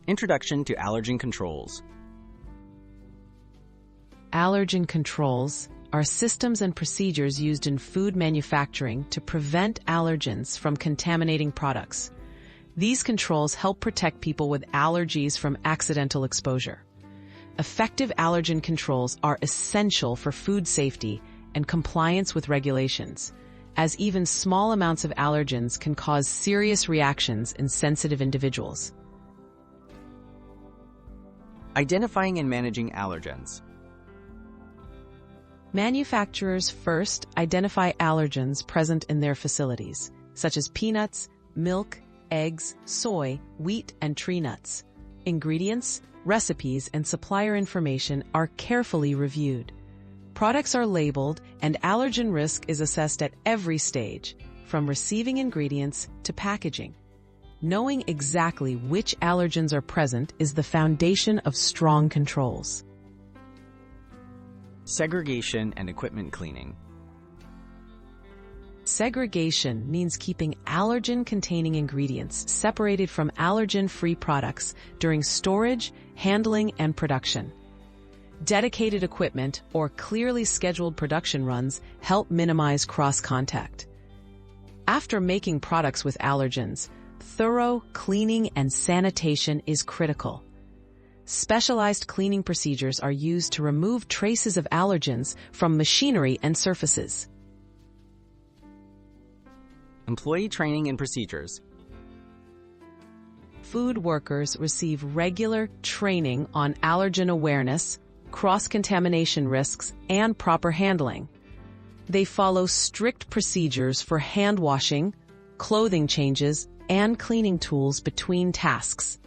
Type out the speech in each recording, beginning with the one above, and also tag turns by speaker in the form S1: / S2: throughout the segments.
S1: Introduction to Allergen Controls.
S2: Allergen controls are systems and procedures used in food manufacturing to prevent allergens from contaminating products. These controls help protect people with allergies from accidental exposure. Effective allergen controls are essential for food safety and compliance with regulations, as even small amounts of allergens can cause serious reactions in sensitive individuals.
S1: Identifying and managing allergens.
S2: Manufacturers first identify allergens present in their facilities, such as peanuts, milk, eggs, soy, wheat, and tree nuts. Ingredients, recipes, and supplier information are carefully reviewed. Products are labeled, and allergen risk is assessed at every stage, from receiving ingredients to packaging. Knowing exactly which allergens are present is the foundation of strong controls.
S1: Segregation and equipment cleaning.
S2: Segregation means keeping allergen-containing ingredients separated from allergen-free products during storage, handling, and production. Dedicated equipment or clearly scheduled production runs help minimize cross-contact. After making products with allergens, thorough cleaning and sanitation is critical. Specialized cleaning procedures are used to remove traces of allergens from machinery and surfaces.
S1: Employee training and procedures.
S2: Food workers receive regular training on allergen awareness, cross-contamination risks, and proper handling. They follow strict procedures for hand washing, clothing changes, and cleaning tools between tasks.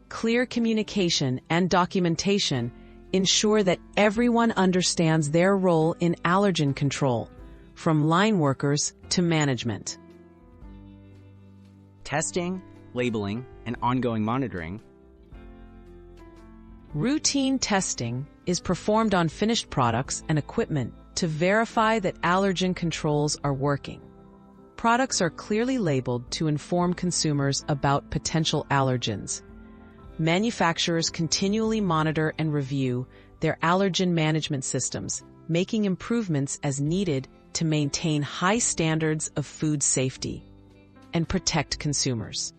S2: Clear communication and documentation ensure that everyone understands their role in allergen control, from line workers to management.
S1: Testing, labeling, and ongoing monitoring.
S2: Routine testing is performed on finished products and equipment to verify that allergen controls are working. Products are clearly labeled to inform consumers about potential allergens. Manufacturers continually monitor and review their allergen management systems, making improvements as needed to maintain high standards of food safety and protect consumers.